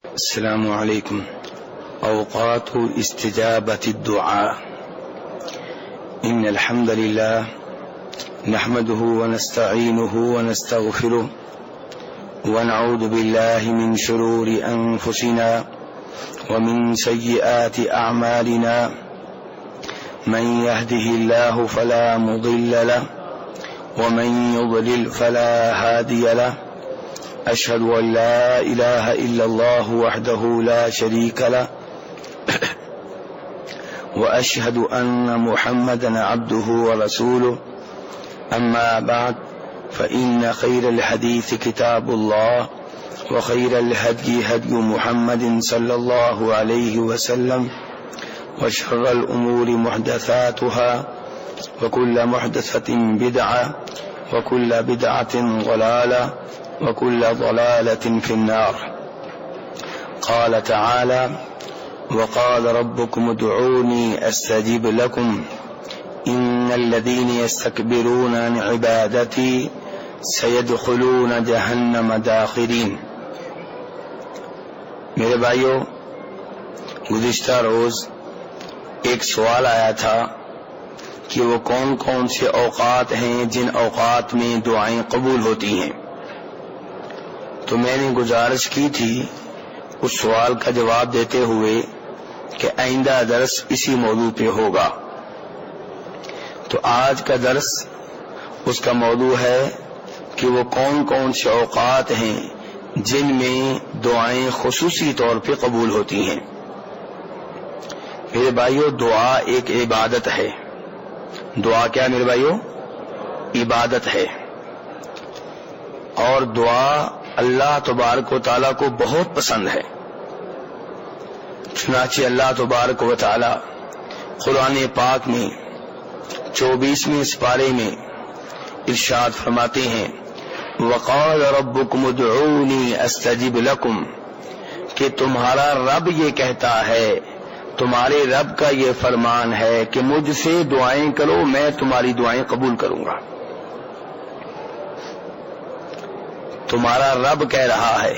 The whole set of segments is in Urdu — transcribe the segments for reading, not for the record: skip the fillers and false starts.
السلام علیکم. اوقات استجابة الدعاء. ان الحمد لله نحمده ونستعينه ونستغفره ونعوذ بالله من شرور انفسنا ومن سيئات اعمالنا. من يهده الله فلا مضل له ومن يضلل فلا هادي له. أشهد أن لا إله إلا الله وحده لا شريك له وأشهد أن محمدا عبده ورسوله. أما بعد فإن خير الحديث كتاب الله وخير الهدي هدي محمد صلى الله عليه وسلم وشر الأمور محدثاتها وكل محدثة بدعة وكل بدعة ضلالة وكل ضلالة في النار. قال تعالى: وقال ربكم ادعوني استجب لكم ان الذين يستكبرون عن عبادتي سيدخلون جہنم داخرین. میرے بھائیو، گزشتہ روز ایک سوال آیا تھا کہ وہ کون کون سے اوقات ہیں جن اوقات میں دعائیں قبول ہوتی ہیں. تو میں نے گزارش کی تھی اس سوال کا جواب دیتے ہوئے کہ آئندہ درس اسی موضوع پہ ہوگا. تو آج کا درس اس کا موضوع ہے کہ وہ کون کون سے اوقات ہیں جن میں دعائیں خصوصی طور پہ قبول ہوتی ہیں. میرے بھائیو، دعا ایک عبادت ہے. دعا کیا میرے بھائیو؟ عبادت ہے. اور دعا اللہ تبارک و تعالیٰ کو بہت پسند ہے. چنانچہ اللہ تبارک و تعالیٰ قرآن پاک میں 24ویں سپارے میں ارشاد فرماتے ہیں: وقال ربکم ادعونی استجب لکم، کہ تمہارا رب یہ کہتا ہے، تمہارے رب کا یہ فرمان ہے کہ مجھ سے دعائیں کرو، میں تمہاری دعائیں قبول کروں گا. تمہارا رب کہہ رہا ہے.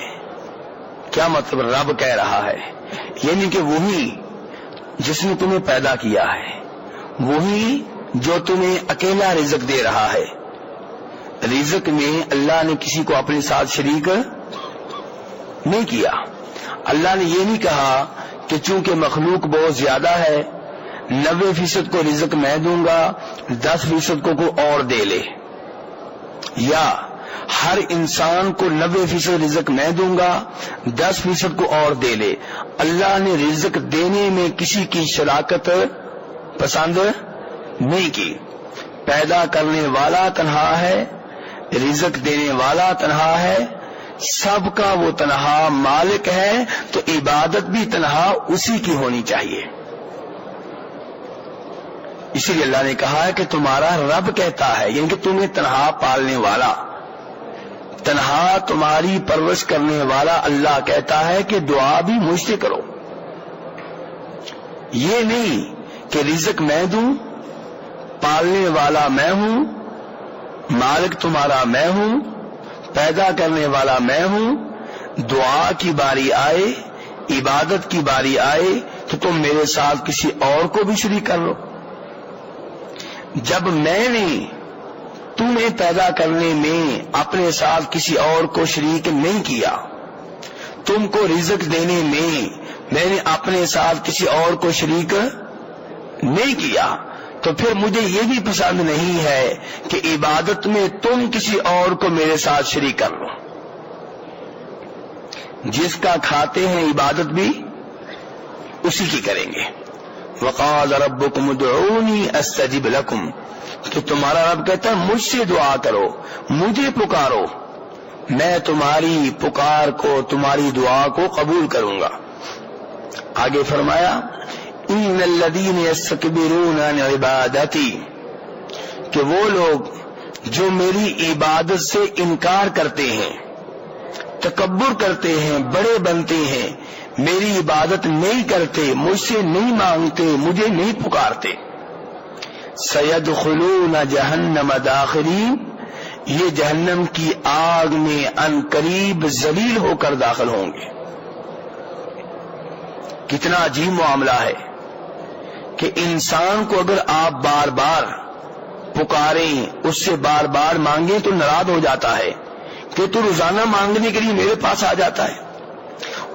کیا مطلب رب کہہ رہا ہے؟ یعنی کہ وہی جس نے تمہیں پیدا کیا ہے، وہی جو تمہیں اکیلا رزق دے رہا ہے. رزق میں اللہ نے کسی کو اپنے ساتھ شریک نہیں کیا. اللہ نے یہ نہیں کہا کہ چونکہ مخلوق بہت زیادہ ہے 90% کو رزق میں دوں گا، 10% کو کوئی اور دے لے، یا ہر انسان کو 90% رزق میں دوں گا، 10% کو اور دے لے. اللہ نے رزق دینے میں کسی کی شراکت پسند نہیں کی. پیدا کرنے والا تنہا ہے، رزق دینے والا تنہا ہے، سب کا وہ تنہا مالک ہے. تو عبادت بھی تنہا اسی کی ہونی چاہیے. اسی لیے اللہ نے کہا ہے کہ تمہارا رب کہتا ہے، یعنی کہ تمہیں تنہا پالنے والا، تنہا تمہاری پرورش کرنے والا اللہ کہتا ہے کہ دعا بھی مجھ سے کرو. یہ نہیں کہ رزق میں دوں، پالنے والا میں ہوں، مالک تمہارا میں ہوں، پیدا کرنے والا میں ہوں. دعا کی باری آئے، عبادت کی باری آئے تو تم میرے ساتھ کسی اور کو بھی شریک کر لو. جب میں نے تمہیں پیدا کرنے میں اپنے ساتھ کسی اور کو شریک نہیں کیا، تم کو رزق دینے میں نے اپنے ساتھ کسی اور کو شریک نہیں کیا، تو پھر مجھے یہ بھی پسند نہیں ہے کہ عبادت میں تم کسی اور کو میرے ساتھ شریک کر لو. جس کا کھاتے ہیں عبادت بھی اسی کی کریں گے. وقال ربکم ادعونی استجب لکم، کہ تمہارا رب کہتا ہے مجھ سے دعا کرو، مجھے پکارو، میں تمہاری پکار کو، تمہاری دعا کو قبول کروں گا. آگے فرمایا: ان الذین یستکبرون عن عبادتی، کہ وہ لوگ جو میری عبادت سے انکار کرتے ہیں، تکبر کرتے ہیں، بڑے بنتے ہیں، میری عبادت نہیں کرتے، مجھ سے نہیں مانگتے، مجھے نہیں پکارتے. سیدخلون جہنم داخرین، یہ جہنم کی آگ میں ان قریب ذلیل ہو کر داخل ہوں گے. کتنا عجیب معاملہ ہے کہ انسان کو اگر آپ بار بار پکاریں، اس سے بار بار مانگیں تو ناراض ہو جاتا ہے کہ تو روزانہ مانگنے کے لیے میرے پاس آ جاتا ہے.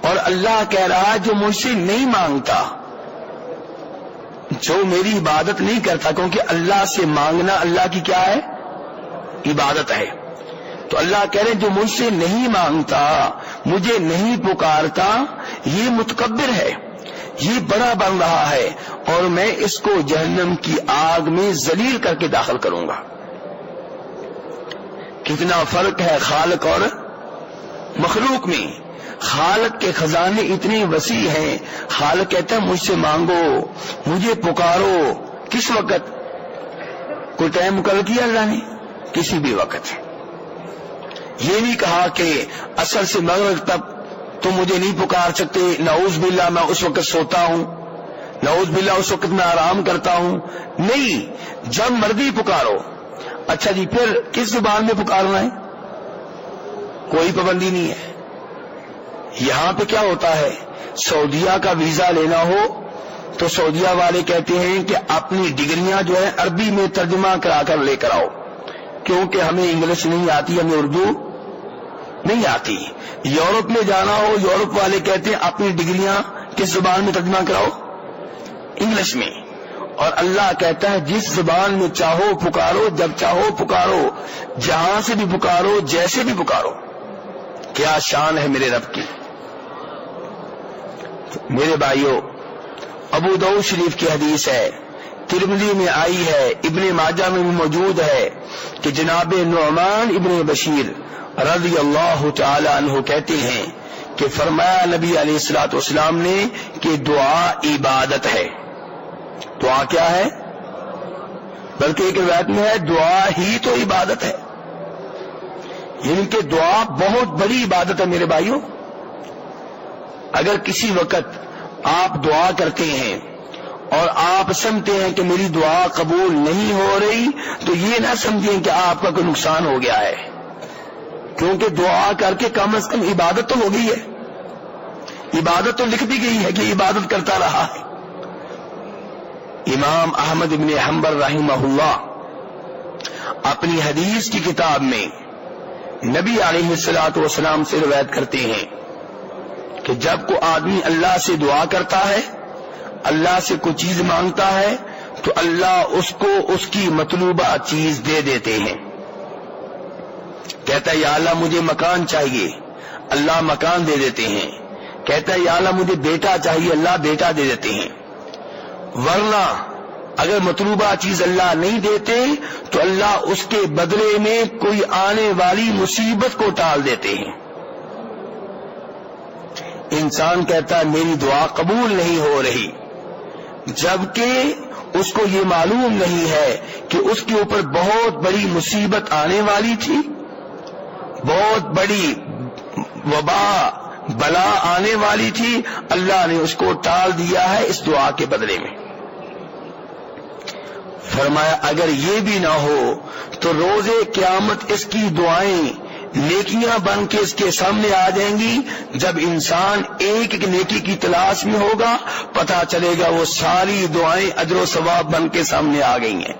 اور اللہ کہہ رہا ہے جو مجھ سے نہیں مانگتا، جو میری عبادت نہیں کرتا، کیونکہ اللہ سے مانگنا اللہ کی کیا ہے؟ عبادت ہے. تو اللہ کہہ رہے ہیں جو مجھ سے نہیں مانگتا، مجھے نہیں پکارتا، یہ متکبر ہے، یہ بڑا بن رہا ہے، اور میں اس کو جہنم کی آگ میں ذلیل کر کے داخل کروں گا. کتنا فرق ہے خالق اور مخلوق میں. خالق کے خزانے اتنے وسیع ہیں، خالق کہتا ہے مجھ سے مانگو، مجھے پکارو. کس وقت؟ کوئی ٹائم مقرر کیا اللہ نے؟ کسی بھی وقت. یہ نہیں کہا کہ عصر سے مغرب تک تم مجھے نہیں پکار سکتے، نعوذ باللہ میں اس وقت سوتا ہوں، نعوذ باللہ اس وقت میں آرام کرتا ہوں. نہیں، جب مرضی پکارو. اچھا جی، پھر کس زبان میں پکارنا ہے؟ کوئی پابندی نہیں ہے. یہاں پہ کیا ہوتا ہے، سعودیہ کا ویزا لینا ہو تو سعودیہ والے کہتے ہیں کہ اپنی ڈگریاں جو ہے عربی میں ترجمہ کرا کر لے کر آؤ، کیونکہ ہمیں انگلش نہیں آتی، ہمیں اردو نہیں آتی. یورپ میں جانا ہو، یورپ والے کہتے ہیں اپنی ڈگریاں کس زبان میں ترجمہ کراؤ؟ انگلش میں. اور اللہ کہتا ہے جس زبان میں چاہو پکارو، جب چاہو پکارو، جہاں سے بھی پکارو، جیسے بھی پکارو. کیا شان ہے میرے رب کی. میرے بھائیوں، ابو داؤد شریف کی حدیث ہے، ترمذی میں آئی ہے، ابن ماجہ میں بھی موجود ہے کہ جناب نعمان ابن بشیر رضی اللہ تعالی عنہ کہتے ہیں کہ فرمایا نبی علیہ الصلوۃ والسلام نے کہ دعا عبادت ہے. دعا کیا ہے؟ بلکہ ایک روایت میں ہے دعا ہی تو عبادت ہے. یعنی کہ دعا بہت بڑی عبادت ہے میرے بھائیوں. اگر کسی وقت آپ دعا کرتے ہیں اور آپ سمجھتے ہیں کہ میری دعا قبول نہیں ہو رہی، تو یہ نہ سمجھیں کہ آپ کا کوئی نقصان ہو گیا ہے، کیونکہ دعا کر کے کم از کم عبادت تو ہو گئی ہے. عبادت تو لکھ دی گئی ہے کہ عبادت کرتا رہا ہے. امام احمد بن حنبل رحمہ اللہ اپنی حدیث کی کتاب میں نبی علیہ الصلوۃ والسلام سے روایت کرتے ہیں کہ جب کوئی آدمی اللہ سے دعا کرتا ہے، اللہ سے کوئی چیز مانگتا ہے، تو اللہ اس کو اس کی مطلوبہ چیز دے دیتے ہیں. کہتا ہے یا اللہ مجھے مکان چاہیے، اللہ مکان دے دیتے ہیں. کہتا ہے یا اللہ مجھے بیٹا چاہیے، اللہ بیٹا دے دیتے ہیں. ورنہ اگر مطلوبہ چیز اللہ نہیں دیتے تو اللہ اس کے بدلے میں کوئی آنے والی مصیبت کو ٹال دیتے ہیں. انسان کہتا ہے میری دعا قبول نہیں ہو رہی، جبکہ اس کو یہ معلوم نہیں ہے کہ اس کے اوپر بہت بڑی مصیبت آنے والی تھی، بہت بڑی وبا بلا آنے والی تھی، اللہ نے اس کو ٹال دیا ہے اس دعا کے بدلے میں. فرمایا اگر یہ بھی نہ ہو تو روز قیامت اس کی دعائیں نیکیاں بن کے اس کے سامنے آ جائیں گی. جب انسان ایک ایک نیکی کی تلاش میں ہوگا، پتہ چلے گا وہ ساری دعائیں اجر و ثواب بن کے سامنے آ گئی ہیں.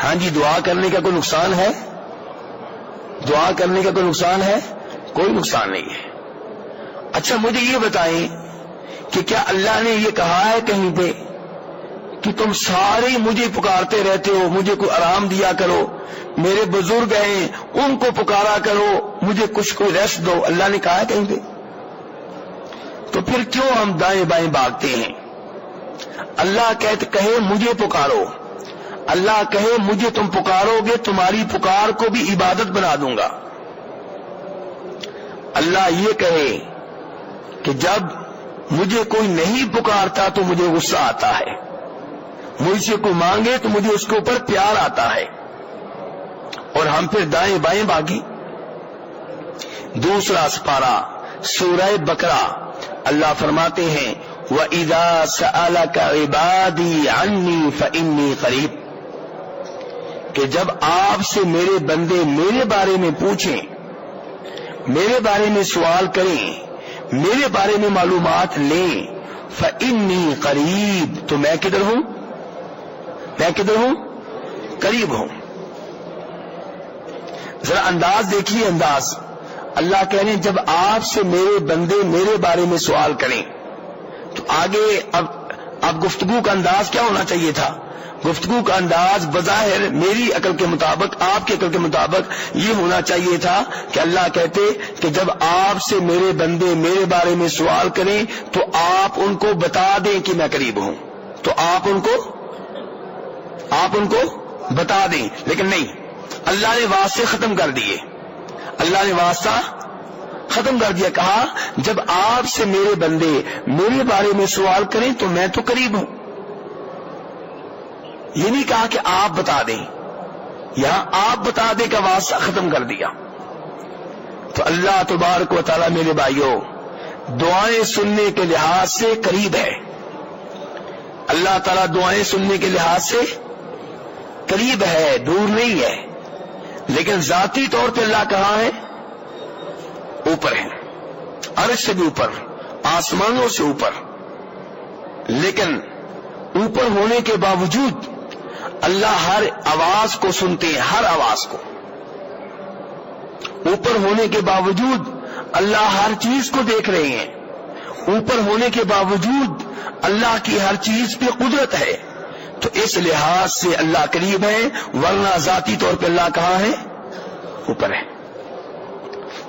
ہاں جی، دعا کرنے کا کوئی نقصان ہے؟ دعا کرنے کا کوئی نقصان ہے؟ کوئی نقصان نہیں ہے. اچھا مجھے یہ بتائیں کہ کیا اللہ نے یہ کہا ہے کہیں پہ کہ تم سارے مجھے پکارتے رہتے ہو، مجھے کوئی آرام دیا کرو، میرے بزرگ ہیں ان کو پکارا کرو، مجھے کچھ کوئی ریسٹ دو؟ اللہ نے کہا ہے کہیں پہ؟ تو پھر کیوں ہم دائیں بائیں بھاگتے ہیں؟ اللہ کہے مجھے پکارو، اللہ کہے مجھے تم پکارو گے تمہاری پکار کو بھی عبادت بنا دوں گا. اللہ یہ کہے کہ جب مجھے کوئی نہیں پکارتا تو مجھے غصہ آتا ہے، مجھ سے کوئی مانگے تو مجھے اس کے اوپر پیار آتا ہے، اور ہم پھر دائیں بائیں بھاگی. دوسرا سپارہ سورہ بقرہ، اللہ فرماتے ہیں وَإِذَا سَأَلَكَ عِبَادِي عَنِّي فَإِنِّي قَرِيبٌ، کہ جب آپ سے میرے بندے میرے بارے میں پوچھیں، میرے بارے میں سوال کریں، میرے بارے میں معلومات لیں فإنی قریب، تو میں کدھر ہوں؟ میں کدھر ہوں؟ قریب ہوں۔ ذرا انداز دیکھیے، انداز اللہ کہہ رہے ہیں جب آپ سے میرے بندے میرے بارے میں سوال کریں تو آگے اب گفتگو کا انداز کیا ہونا چاہیے تھا؟ گفتگو کا انداز بظاہر میری عقل کے مطابق، آپ کی عقل کے مطابق یہ ہونا چاہیے تھا کہ اللہ کہتے کہ جب آپ سے میرے بندے میرے بارے میں سوال کریں تو آپ ان کو بتا دیں کہ میں قریب ہوں، تو آپ ان کو بتا دیں، لیکن نہیں، اللہ نے واسطے ختم کر دیے، اللہ نے واسطہ ختم کر دیا، کہا جب آپ سے میرے بندے میرے بارے میں سوال کریں تو میں تو قریب ہوں۔ یہ نہیں کہا کہ آپ بتا دیں، یہاں آپ بتا دیں کا واسطہ ختم کر دیا۔ تو اللہ تبارک و تعالی میرے بھائیوں دعائیں سننے کے لحاظ سے قریب ہے، اللہ تعالیٰ دعائیں سننے کے لحاظ سے قریب ہے، دور نہیں ہے، لیکن ذاتی طور پہ اللہ کہاں ہے؟ اوپر ہے، عرش سے بھی اوپر، آسمانوں سے اوپر، لیکن اوپر ہونے کے باوجود اللہ ہر آواز کو سنتے ہیں، ہر آواز کو، اوپر ہونے کے باوجود اللہ ہر چیز کو دیکھ رہے ہیں، اوپر ہونے کے باوجود اللہ کی ہر چیز پہ قدرت ہے، تو اس لحاظ سے اللہ قریب ہے، ورنہ ذاتی طور پہ اللہ کہاں ہے؟ اوپر ہے۔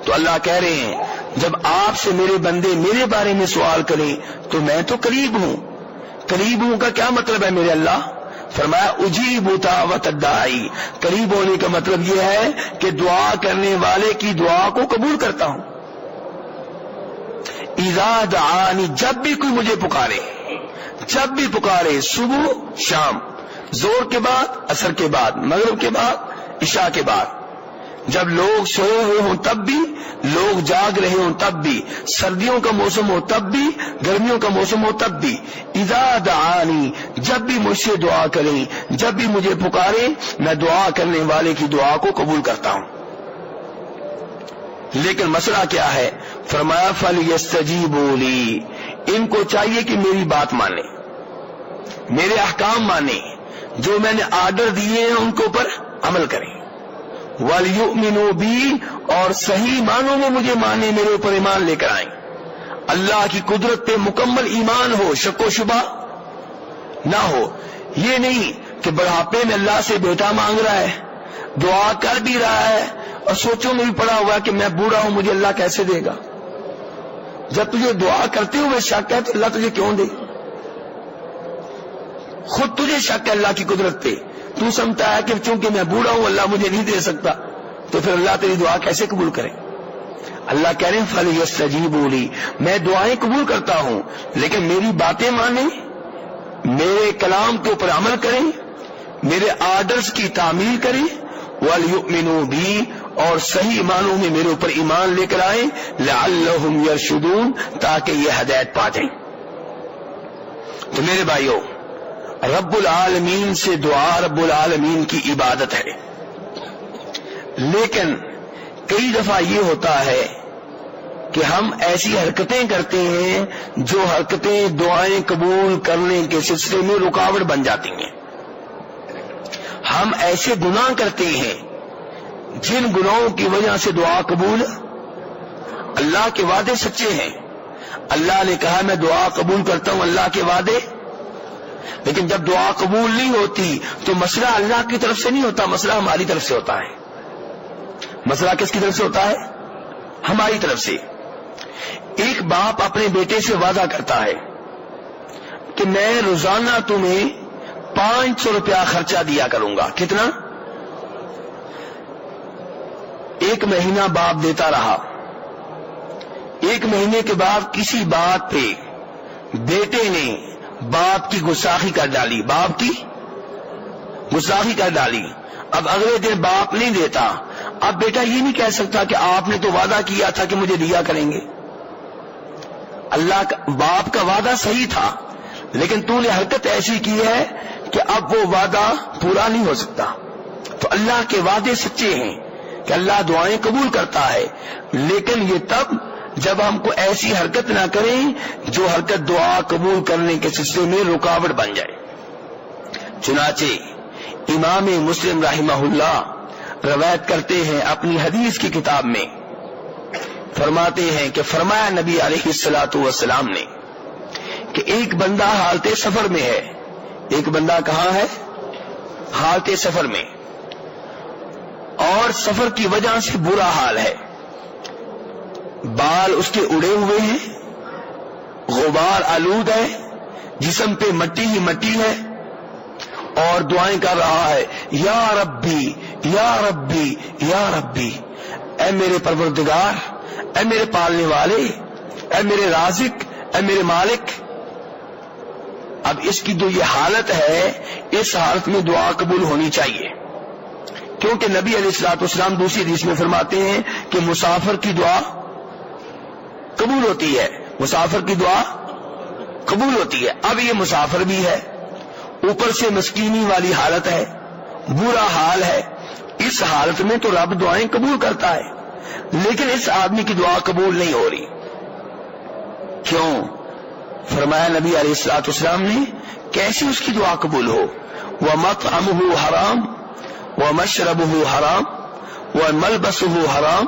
تو اللہ کہہ رہے ہیں جب آپ سے میرے بندے میرے بارے میں سوال کریں تو میں تو قریب ہوں۔ قریب ہوں کا کیا مطلب ہے میرے اللہ؟ فرمایا اجیب دعوت الداعی، قریب ہونے کا مطلب یہ ہے کہ دعا کرنے والے کی دعا کو قبول کرتا ہوں۔ اذا دعانی، جب بھی کوئی مجھے پکارے، جب بھی پکارے، صبح شام، زور کے بعد، عصر کے بعد، مغرب کے بعد، عشاء کے بعد، جب لوگ سوئے ہوئے ہوں تب بھی، لوگ جاگ رہے ہوں تب بھی، سردیوں کا موسم ہو تب بھی، گرمیوں کا موسم ہو تب بھی، اذا دعانی، جب بھی مجھ سے دعا کریں، جب بھی مجھے پکارے، میں دعا کرنے والے کی دعا کو قبول کرتا ہوں۔ لیکن مسئلہ کیا ہے؟ فرمایا فَلْيَسْتَجِيبُوا لِي، ان کو چاہیے کہ میری بات مانے، میرے احکام مانے، جو میں نے آرڈر دیے ہیں ان کے اوپر عمل کریں، وَلْيُؤْمِنُوا بِي، اور صحیح معنوں میں مجھے مانے، میرے اوپر ایمان لے کر آئیں، اللہ کی قدرت پہ مکمل ایمان ہو، شک و شبہ نہ ہو۔ یہ نہیں کہ بڑھاپے میں اللہ سے بیٹا مانگ رہا ہے، دعا کر بھی رہا ہے اور سوچوں میں بھی پڑا ہوا کہ میں بوڑھا ہوں مجھے اللہ کیسے دے گا۔ جب تجھے دعا کرتے ہوئے شک ہے تو اللہ تجھے کیوں دے؟ خود تجھے شک ہے اللہ کی قدرت پہ، تو سمجھتا ہے کہ چونکہ میں بوڑھا ہوں اللہ مجھے نہیں دے سکتا، تو پھر اللہ تیری دعا کیسے قبول کرے؟ اللہ کہہ رہے ہیں فَلْيَسْتَجِيبُوا لِي، میں دعائیں قبول کرتا ہوں لیکن میری باتیں مانیں، میرے کلام کے اوپر عمل کریں، میرے آرڈرز کی تعمیل کریں، وَلْيُؤْمِنُوا بِي، اور صحیح معنوں میں میرے اوپر ایمان لے کر آئیں، لَعَلَّهُمْ يَرْشُدُونَ، تاکہ یہ ہدایت پا جائیں۔ تو میرے بھائیوں، رب العالمین سے دعا رب العالمین کی عبادت ہے، لیکن کئی دفعہ یہ ہوتا ہے کہ ہم ایسی حرکتیں کرتے ہیں جو حرکتیں دعائیں قبول کرنے کے سلسلے میں رکاوٹ بن جاتی ہیں۔ ہم ایسے گناہ کرتے ہیں جن گناہوں کی وجہ سے دعا قبول، اللہ کے وعدے سچے ہیں، اللہ نے کہا میں دعا قبول کرتا ہوں، اللہ کے وعدے، لیکن جب دعا قبول نہیں ہوتی تو مسئلہ اللہ کی طرف سے نہیں ہوتا، مسئلہ ہماری طرف سے ہوتا ہے۔ مسئلہ کس کی طرف سے ہوتا ہے؟ ہماری طرف سے۔ ایک باپ اپنے بیٹے سے وعدہ کرتا ہے کہ میں روزانہ تمہیں 500 روپیہ خرچہ دیا کروں گا۔ کتنا؟ ایک مہینہ باپ دیتا رہا، ایک مہینے کے بعد کسی بات پہ بیٹے نے باپ کی گستاخی کر ڈالی، باپ کی گستاخی کر ڈالی۔ اب اگلے دن باپ نہیں دیتا، اب بیٹا یہ نہیں کہہ سکتا کہ آپ نے تو وعدہ کیا تھا کہ مجھے دیا کریں گے۔ اللہ کا باپ کا وعدہ صحیح تھا لیکن تو نے حرکت ایسی کی ہے کہ اب وہ وعدہ پورا نہیں ہو سکتا۔ تو اللہ کے وعدے سچے ہیں کہ اللہ دعائیں قبول کرتا ہے، لیکن یہ تب جب ہم کو ایسی حرکت نہ کریں جو حرکت دعا قبول کرنے کے سلسلے میں رکاوٹ بن جائے. چنانچہ امام مسلم رحمہ اللہ روایت کرتے ہیں اپنی حدیث کی کتاب میں، فرماتے ہیں کہ فرمایا نبی علیہ الصلوۃ والسلام نے کہ ایک بندہ حالت سفر میں ہے. ایک بندہ کہاں ہے؟ حالت سفر میں، اور سفر کی وجہ سے برا حال ہے. بال اس کے اڑے ہوئے ہیں، غبار آلود ہے، جسم پہ مٹی ہی مٹی ہے، اور دعائیں کر رہا ہے، یا ربی یا ربی یا ربی، اے میرے پروردگار، اے میرے پالنے والے، اے میرے رازق، اے میرے مالک. اب اس کی جو یہ حالت ہے، اس حالت میں دعا قبول ہونی چاہیے، کیونکہ نبی علیہ الصلوۃ والسلام دوسری حدیث میں فرماتے ہیں کہ مسافر کی دعا قبول ہوتی ہے، مسافر کی دعا قبول ہوتی ہے. اب یہ مسافر بھی ہے، اوپر سے مسکینی والی حالت ہے، برا حال ہے. اس حالت میں تو رب دعائیں قبول کرتا ہے، لیکن اس آدمی کی دعا قبول نہیں ہو رہی. کیوں؟ فرمایا نبی علیہ الصلوۃ والسلام نے، کیسے اس کی دعا قبول ہو؟ وَمَطْعَمُهُ حرام وَمَشْرَبُهُ حرام وَمَلْبَسُهُ حرام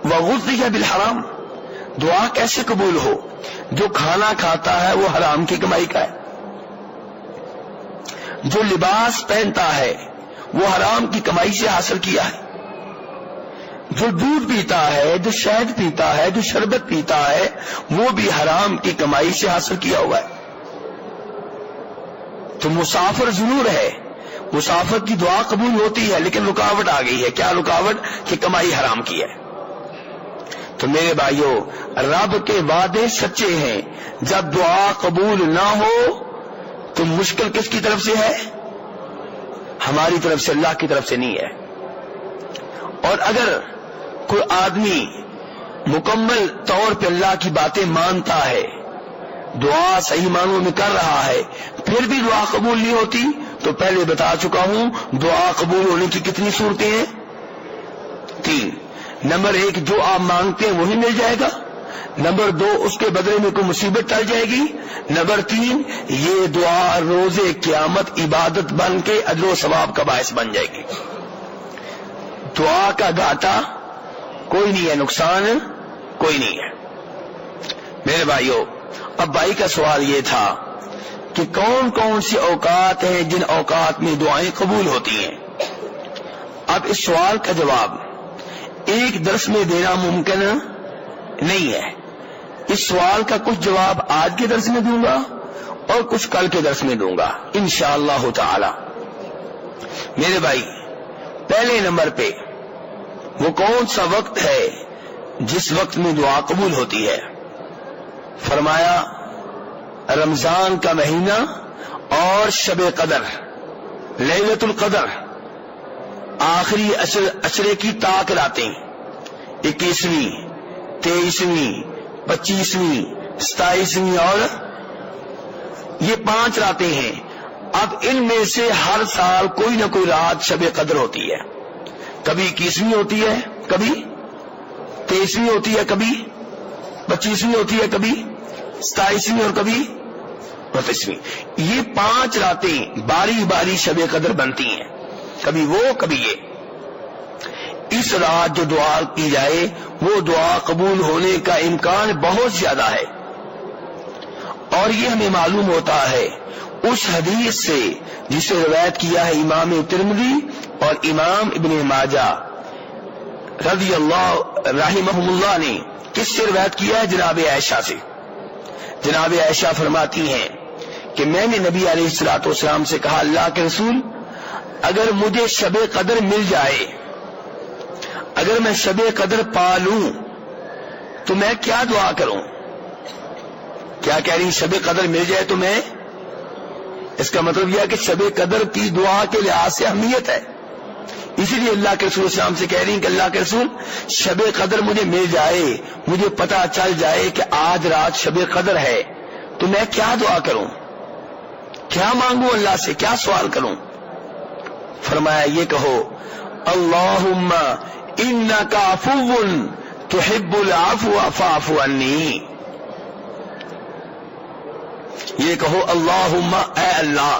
وَغُذِّيَ بِالْحرام. دعا کیسے قبول ہو؟ جو کھانا کھاتا ہے وہ حرام کی کمائی کا ہے، جو لباس پہنتا ہے وہ حرام کی کمائی سے حاصل کیا ہے، جو دودھ پیتا ہے، جو شہد پیتا ہے، جو شربت پیتا ہے، وہ بھی حرام کی کمائی سے حاصل کیا ہوا ہے. تو مسافر ضرور ہے، مسافر کی دعا قبول ہوتی ہے، لیکن رکاوٹ آ گئی ہے. کیا رکاوٹ؟ کہ کمائی حرام کی ہے. تو میرے بھائیوں، رب کے وعدے سچے ہیں. جب دعا قبول نہ ہو تو مشکل کس کی طرف سے ہے؟ ہماری طرف سے، اللہ کی طرف سے نہیں ہے. اور اگر کوئی آدمی مکمل طور پہ اللہ کی باتیں مانتا ہے، دعا صحیح معنوں میں کر رہا ہے، پھر بھی دعا قبول نہیں ہوتی، تو پہلے بتا چکا ہوں دعا قبول ہونے کی کتنی صورتیں ہیں؟ 3. نمبر 1، جو آپ مانگتے ہیں وہی مل جائے گا. نمبر 2، اس کے بدلے میں کوئی مصیبت ٹل جائے گی. نمبر 3، یہ دعا روز قیامت عبادت بن کے اجر و ثواب کا باعث بن جائے گی. دعا کا گھاٹا کوئی نہیں ہے، نقصان کوئی نہیں ہے. میرے بھائیوں، اب بھائی کا سوال یہ تھا کہ کون کون سی اوقات ہیں جن اوقات میں دعائیں قبول ہوتی ہیں. اب اس سوال کا جواب ایک درس میں دینا ممکن نہیں ہے. اس سوال کا کچھ جواب آج کے درس میں دوں گا اور کچھ کل کے درس میں دوں گا انشاءاللہ تعالی. میرے بھائی، پہلے نمبر پہ وہ کون سا وقت ہے جس وقت میں دعا قبول ہوتی ہے؟ فرمایا رمضان کا مہینہ اور شب قدر، لیلۃ القدر، آخری عشرے کی طاق راتیں، 21ویں، 23ویں، 25ویں، 27ویں، اور یہ 5 راتیں ہیں. اب ان میں سے ہر سال کوئی نہ کوئی رات شب قدر ہوتی ہے. کبھی 21ویں ہوتی ہے، کبھی 23ویں ہوتی ہے، کبھی 25ویں ہوتی ہے، کبھی 27ویں اور کبھی 32ویں. یہ 5 راتیں باری باری شب قدر بنتی ہیں، کبھی وہ کبھی یہ. اس رات جو دعا کی جائے وہ دعا قبول ہونے کا امکان بہت زیادہ ہے. اور یہ ہمیں معلوم ہوتا ہے اس حدیث سے جسے روایت کیا ہے امام ترمذی اور امام ابن ماجہ رضی اللہ رحمہم اللہ نے. کس سے روایت کیا ہے؟ جناب عائشہ سے. جناب عائشہ فرماتی ہیں کہ میں نے نبی علیہ الصلوۃ والسلام سے کہا، اللہ کے رسول، اگر مجھے شب قدر مل جائے، اگر میں شب قدر پا لوں تو میں کیا دعا کروں؟ کیا کہہ رہی؟ شب قدر مل جائے تو میں، اس کا مطلب یہ ہے کہ شب قدر کی دعا کے لحاظ سے اہمیت ہے. اسی لیے اللہ کے رسول السلام سے کہہ رہی ہیں کہ اللہ کے رسول، شب قدر مجھے مل جائے، مجھے پتا چل جائے کہ آج رات شب قدر ہے، تو میں کیا دعا کروں، کیا مانگوں اللہ سے، کیا سوال کروں؟ فرمایا یہ کہو، اللہم انک عفو تحب العفو فاعف عنی. یہ کہو اللہم اے اللہ،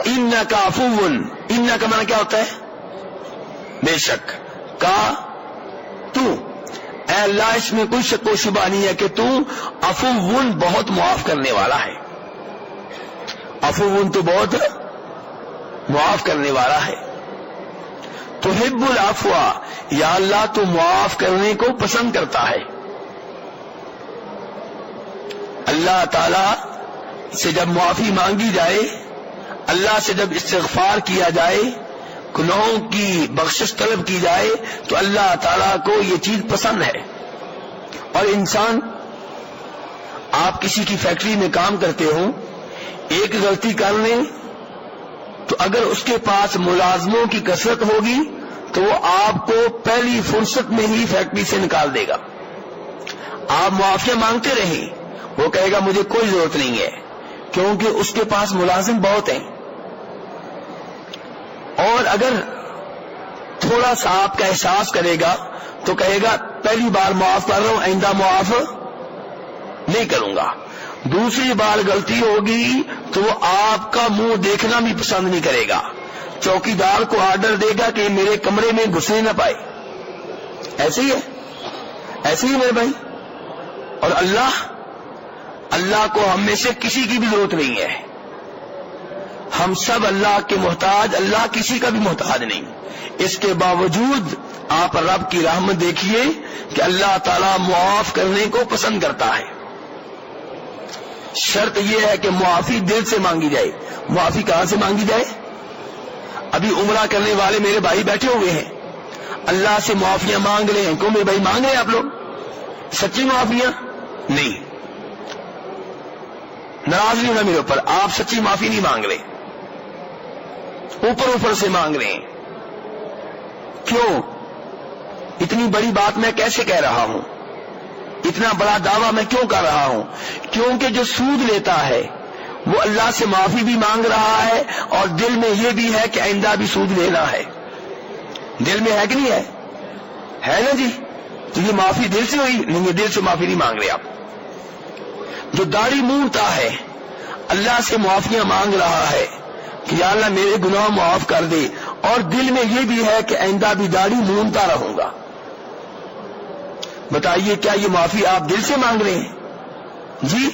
انک عفو، انک معنی کیا ہوتا ہے؟ بے شک، کا تو، اے اللہ اس میں کوئی شک و شبہ نہیں ہے کہ تو عفو بہت معاف کرنے والا ہے. عفو تو بہت معاف کرنے والا ہے. تحب العفو، یا اللہ تو معاف کرنے کو پسند کرتا ہے. اللہ تعالی سے جب معافی مانگی جائے، اللہ سے جب استغفار کیا جائے، گناہوں کی بخشش طلب کی جائے، تو اللہ تعالی کو یہ چیز پسند ہے. اور انسان، آپ کسی کی فیکٹری میں کام کرتے ہو، ایک غلطی کر لیں تو اگر اس کے پاس ملازموں کی کثرت ہوگی تو وہ آپ کو پہلی فرصت میں ہی فیکٹری سے نکال دے گا. آپ معافی مانگتے رہیں، وہ کہے گا مجھے کوئی ضرورت نہیں ہے، کیونکہ اس کے پاس ملازم بہت ہیں. اور اگر تھوڑا سا آپ کا احساس کرے گا تو کہے گا پہلی بار معاف کر رہا ہوں، آئندہ معاف نہیں کروں گا. دوسری بار غلطی ہوگی تو وہ آپ کا منہ دیکھنا بھی پسند نہیں کرے گا، چوکیدار کو آرڈر دے گا کہ میرے کمرے میں گھسنے نہ پائے. ایسے ہی ہے، ایسے ہی میرے بھائی. اور اللہ کو ہم میں سے کسی کی بھی ضرورت نہیں ہے. ہم سب اللہ کے محتاج، اللہ کسی کا بھی محتاج نہیں. اس کے باوجود آپ رب کی رحمت دیکھیے کہ اللہ تعالیٰ معاف کرنے کو پسند کرتا ہے. شرط یہ ہے کہ معافی دل سے مانگی جائے. معافی کہاں سے مانگی جائے؟ ابھی عمرہ کرنے والے میرے بھائی بیٹھے ہوئے ہیں، اللہ سے معافیاں مانگ رہے ہیں. کیوں میرے بھائی مانگ رہے ہیں آپ لوگ؟ سچی معافیاں نہیں، ناراض نہیں ہونا میرے اوپر، آپ سچی معافی نہیں مانگ رہے، اوپر سے مانگ رہے ہیں. کیوں؟ اتنی بڑی بات میں کیسے کہہ رہا ہوں؟ اتنا بڑا دعویٰ میں کیوں کر رہا ہوں؟ کیونکہ جو سود لیتا ہے وہ اللہ سے معافی بھی مانگ رہا ہے اور دل میں یہ بھی ہے کہ آئندہ بھی سود لینا ہے. دل میں ہے کہ نہیں ہے؟ ہے نا جی. تو یہ معافی دل سے ہوئی نہیں، یہ دل سے معافی نہیں مانگ رہے آپ. جو داڑھی مونتا ہے اللہ سے معافیاں مانگ رہا ہے کہ یا اللہ میرے گناہ معاف کر دے، اور دل میں یہ بھی ہے کہ آئندہ بھی داڑھی مونتا رہوں گا. بتائیے کیا یہ معافی آپ دل سے مانگ رہے ہیں؟ جی.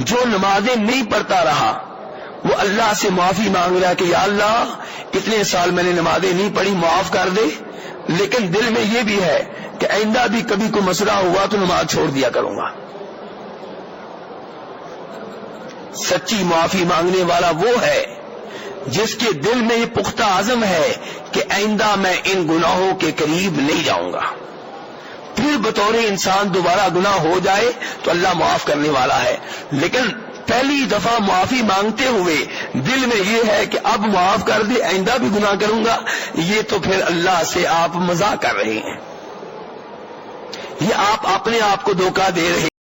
جو نمازیں نہیں پڑھتا رہا وہ اللہ سے معافی مانگ رہا ہے کہ یا اللہ اتنے سال میں نے نمازیں نہیں پڑھی، معاف کر دے، لیکن دل میں یہ بھی ہے کہ آئندہ بھی کبھی کوئی مسئلہ ہوا تو نماز چھوڑ دیا کروں گا. سچی معافی مانگنے والا وہ ہے جس کے دل میں یہ پختہ عزم ہے کہ آئندہ میں ان گناہوں کے قریب نہیں جاؤں گا. پھر بطور انسان دوبارہ گناہ ہو جائے تو اللہ معاف کرنے والا ہے، لیکن پہلی دفعہ معافی مانگتے ہوئے دل میں یہ ہے کہ اب معاف کر دے، آئندہ بھی گناہ کروں گا، یہ تو پھر اللہ سے آپ مذاق کر رہے ہیں. یہ آپ اپنے آپ کو دھوکہ دے رہے ہیں.